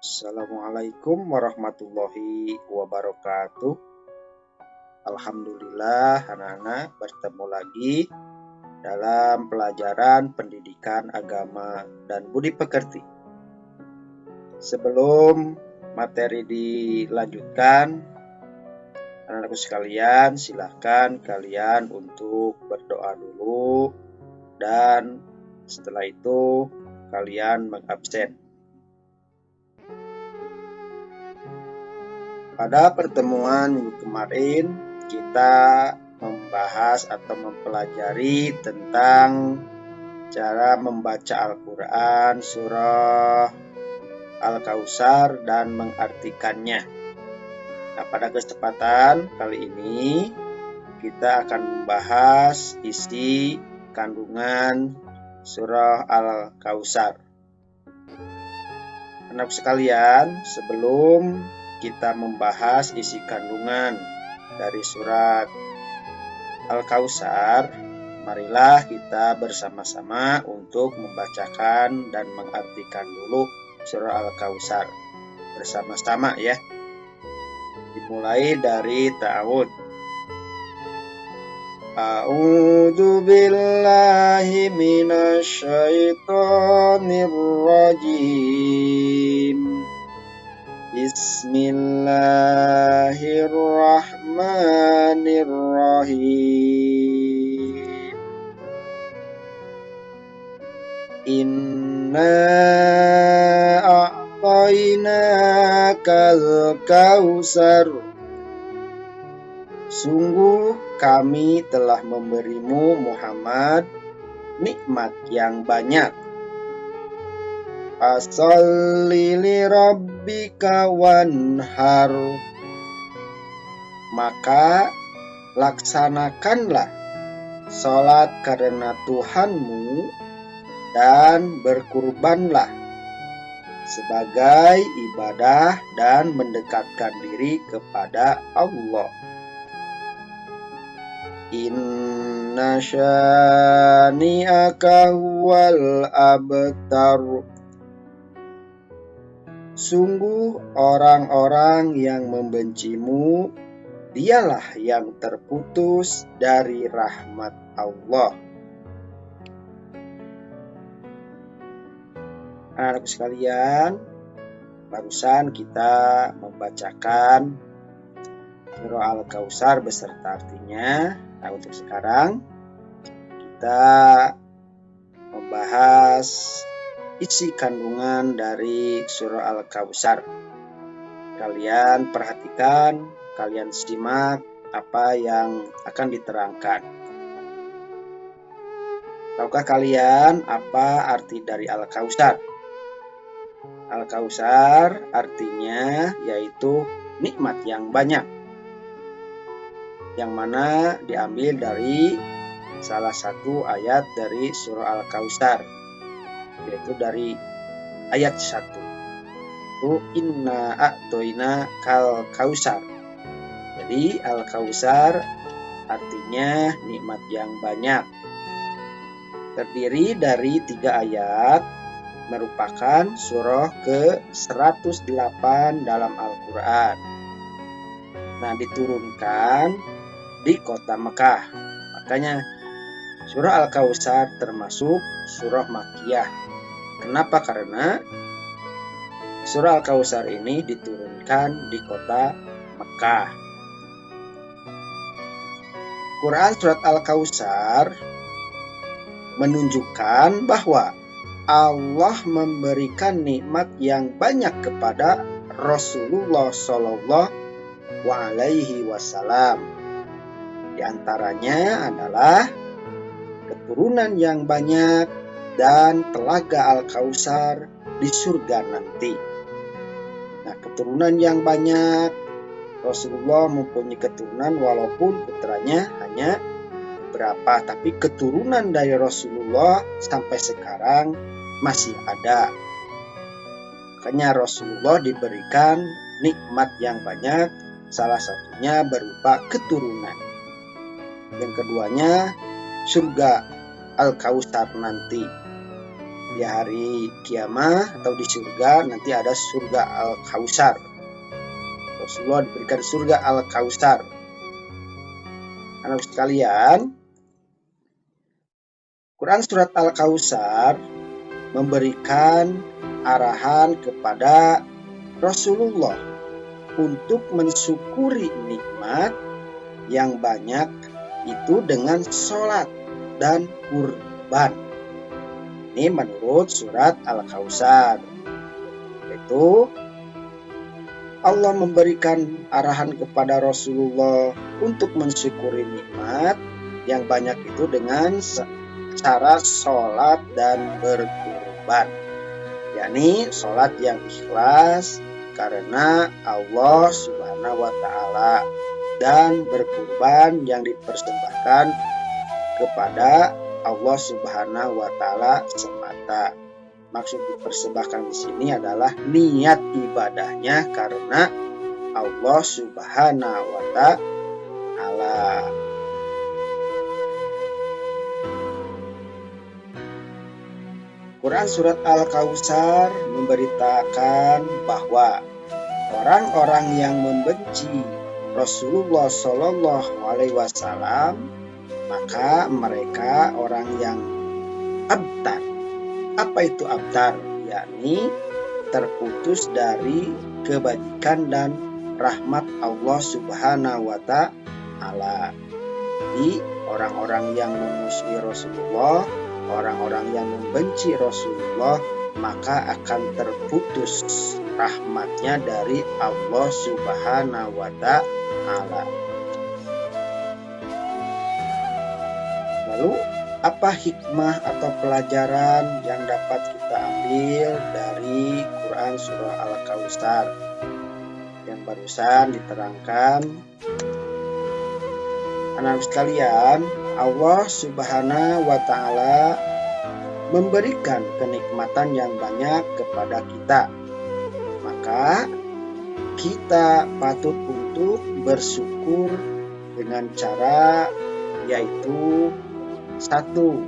Assalamualaikum warahmatullahi wabarakatuh. Alhamdulillah anak-anak bertemu lagi dalam pelajaran pendidikan agama dan budi pekerti. Sebelum materi dilanjutkan, anak-anakku sekalian, silahkan kalian untuk berdoa dulu dan setelah itu kalian mengabsen. Pada pertemuan minggu kemarin, kita membahas atau mempelajari tentang cara membaca Al-Quran, surah Al-Kautsar, dan mengartikannya. Nah, pada kesempatan kali ini, kita akan membahas isi kandungan surah Al-Kautsar. Anak sekalian, sebelum kita membahas isi kandungan dari surat Al-Kautsar, marilah kita bersama-sama untuk membacakan dan mengartikan dulu surah Al-Kautsar bersama-sama ya. Dimulai dari ta'awud. A'udzu billahi minasy syaithanir rajim. Bismillahirrahmanirrahim. Inna a'tainakal kautsar. Sungguh kami telah memberimu Muhammad nikmat yang banyak. Fasholli li rabbika wanhar. Maka laksanakanlah sholat karena Tuhanmu dan berkurbanlah sebagai ibadah dan mendekatkan diri kepada Allah. Inna syani'aka huwal abtar. Sungguh orang-orang yang membencimu, dialah yang terputus dari rahmat Allah. Anak-anak sekalian, barusan kita membacakan surah Al-Kautsar beserta artinya. Nah, untuk sekarang kita membahas isi kandungan dari surah Al-Kautsar. Kalian perhatikan, kalian simak apa yang akan diterangkan. Tahukah kalian apa arti dari Al-Kautsar? Al-Kautsar artinya yaitu nikmat yang banyak, yang mana diambil dari salah satu ayat dari surah Al-Kautsar, yaitu dari ayat 1. Itu inna a'toina kal kautsar. Jadi Al-Kautsar artinya nikmat yang banyak. Terdiri dari 3 ayat, merupakan surah ke-108 dalam Al-Quran. Nah, diturunkan di kota Mekah. Makanya surah Al-Kautsar termasuk surah Makkiyah. Kenapa? Karena surah Al-Kautsar ini diturunkan di kota Mekah. Quran surat Al-Kautsar menunjukkan bahwa Allah memberikan nikmat yang banyak kepada Rasulullah Shallallahu Alaihi Wasallam. Di antaranya adalah keturunan yang banyak dan telaga Al-Kautsar di surga nanti. Nah, keturunan yang banyak, Rasulullah mempunyai keturunan walaupun putranya hanya beberapa, tapi keturunan dari Rasulullah sampai sekarang masih ada. Makanya Rasulullah diberikan nikmat yang banyak, salah satunya berupa keturunan. Yang keduanya surga Al-Kautsar nanti. di hari kiamat atau di surga nanti ada surga Al-Kautsar. Rasulullah diberikan surga Al-Kautsar. Anak sekalian, Quran surat Al-Kautsar memberikan arahan kepada Rasulullah untuk mensyukuri nikmat yang banyak itu dengan sholat dan kurban. Ini menurut surat Al-Kautsar. Itu Allah memberikan arahan kepada Rasulullah untuk mensyukuri nikmat yang banyak itu dengan cara sholat dan berkurban. Yakni sholat yang ikhlas karena Allah Subhanahu wa Ta'ala, dan berkurban yang dipersembahkan kepada Allah Subhanahu wa Ta'ala semata. Maksud dipersembahkan di sini adalah niat ibadahnya karena Allah Subhanahu wa Ta'ala. Quran surat Al-Kautsar memberitakan bahwa orang-orang yang membenci Rasulullah Shallallahu Alaihi Wasallam, maka mereka orang yang abtar. Apa itu abtar? Yakni terputus dari kebajikan dan rahmat Allah Subhanahu wa Ta'ala. Jadi orang-orang yang memusuhi Rasulullah, orang-orang yang membenci Rasulullah, maka akan terputus rahmatnya dari Allah Subhanahu wa Ta'ala. Lalu apa hikmah atau pelajaran yang dapat kita ambil dari Quran surah Al-Kautsar yang barusan diterangkan? Anak sekalian, Allah Subhanahu wa Ta'ala memberikan kenikmatan yang banyak kepada kita. Maka kita patut untuk bersyukur dengan cara, yaitu satu,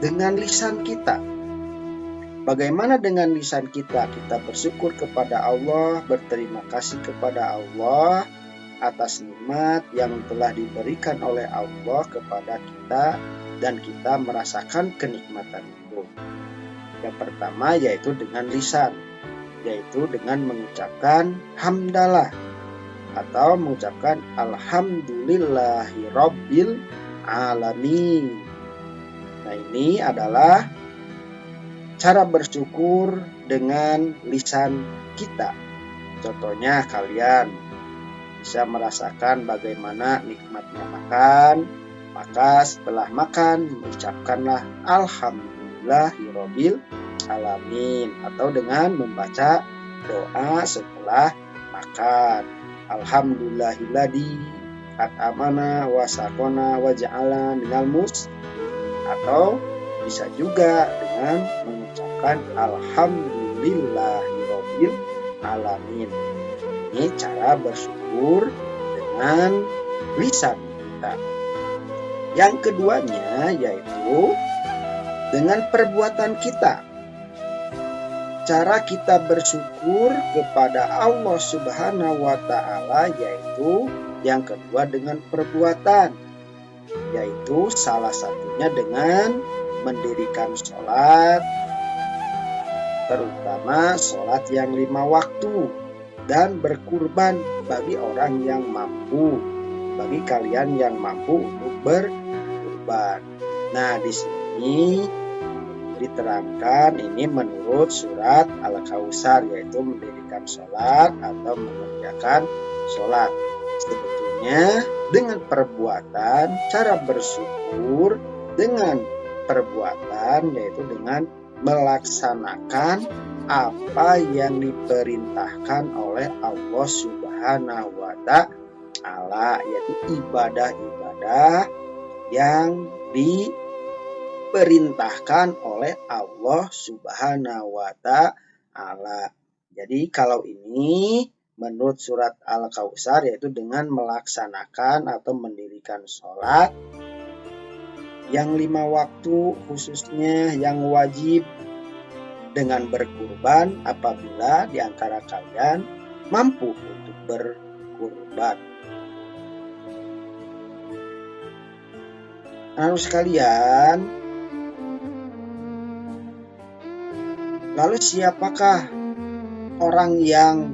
dengan lisan kita. Bagaimana dengan lisan kita? Kita bersyukur kepada Allah, berterima kasih kepada Allah atas nikmat yang telah diberikan oleh Allah kepada kita, dan kita merasakan kenikmatan itu. Yang pertama yaitu dengan lisan, yaitu dengan mengucapkan hamdalah atau mengucapkan alhamdulillahirabbil alamin. Nah, ini adalah cara bersyukur dengan lisan kita. Contohnya kalian bisa merasakan bagaimana nikmatnya makan, maka setelah makan mengucapkanlah alhamdulillahirabbil alamin, atau dengan membaca doa setelah makan, alhamdulillahilladzi at'amana wa saqona wa ja'ala minal muslimin, atau bisa juga dengan mengucapkan alhamdulillahirabbil alamin. Ini cara bersyukur dengan lisan kita. Yang keduanya yaitu dengan perbuatan kita. Cara kita bersyukur kepada Allah Subhanahu wa Ta'ala yaitu yang kedua dengan perbuatan, yaitu salah satunya dengan mendirikan sholat, terutama sholat yang 5 waktu, dan berkurban bagi orang yang mampu, bagi kalian yang mampu untuk berkurban. Nah, di sini diterangkan ini menurut surat Al-Kautsar, yaitu mendirikan sholat atau mengerjakan sholat. Sebetulnya dengan perbuatan, cara bersyukur dengan perbuatan yaitu dengan melaksanakan apa yang diperintahkan oleh Allah Subhanahu wa Ta'ala, yaitu ibadah-ibadah yang diperintahkan oleh Allah Subhanahu wa Ta'ala. Jadi kalau ini menurut surat Al-Kautsar yaitu dengan melaksanakan atau mendirikan sholat yang 5 waktu, khususnya yang wajib dengan berkurban apabila di antara kalian mampu untuk berkurban. Anak sekalian, lalu siapakah orang yang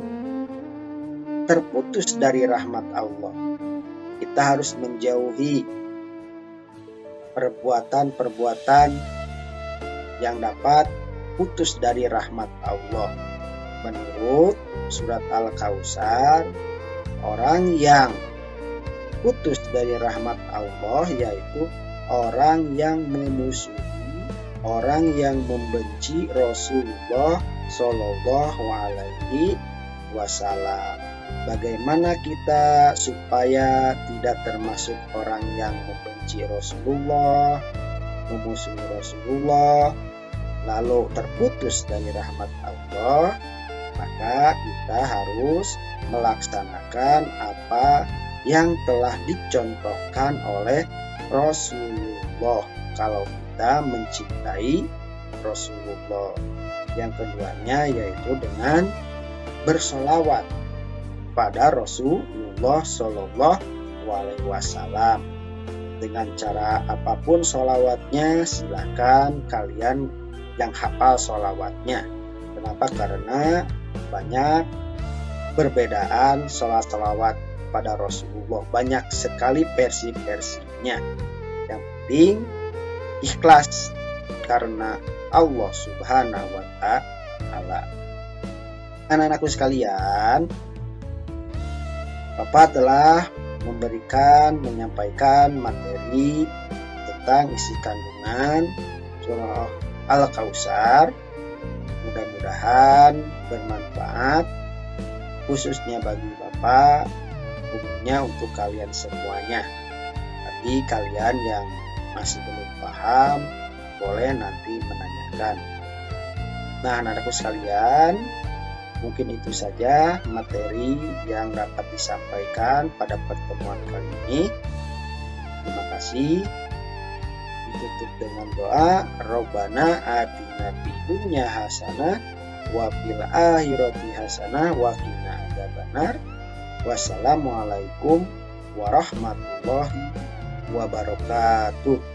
terputus dari rahmat Allah? Kita harus menjauhi perbuatan-perbuatan yang dapat putus dari rahmat Allah. Menurut surat Al-Kautsar, orang yang putus dari rahmat Allah yaitu orang yang memusuhi, orang yang membenci Rasulullah Shallallahu Alaihi Wasallam. Bagaimana kita supaya tidak termasuk orang yang membenci Rasulullah, memusuhi Rasulullah, lalu terputus dari rahmat Allah? Maka kita harus melaksanakan apa yang telah dicontohkan oleh Rasulullah kalau kita mencintai Rasulullah. Yang keduanya yaitu dengan bersolawat pada Rasulullah Shallallahu Alaihi Wasallam. Dengan cara apapun solawatnya, silakan kalian yang hafal solawatnya. Kenapa? Karena banyak perbedaan solawat pada Rasulullah, banyak sekali versi-versinya. Yang penting ikhlas karena Allah Subhanahu wa Ta'ala. Anak-anakku sekalian, Bapak telah menyampaikan materi tentang isi kandungan surah Al-Kautsar. Mudah-mudahan bermanfaat, khususnya bagi Bapak, umumnya untuk kalian semuanya. Tapi kalian yang masih belum paham, boleh nanti menanyakan. Nah, anak-anakku sekalian, mungkin itu saja materi yang dapat disampaikan pada pertemuan kali ini. Terima kasih. Ditutup dengan doa, Rabbana atina fid dunya hasanah wa fil akhirati hasanah wa qina adzabannar. Wassalamualaikum warahmatullahi wabarakatuh.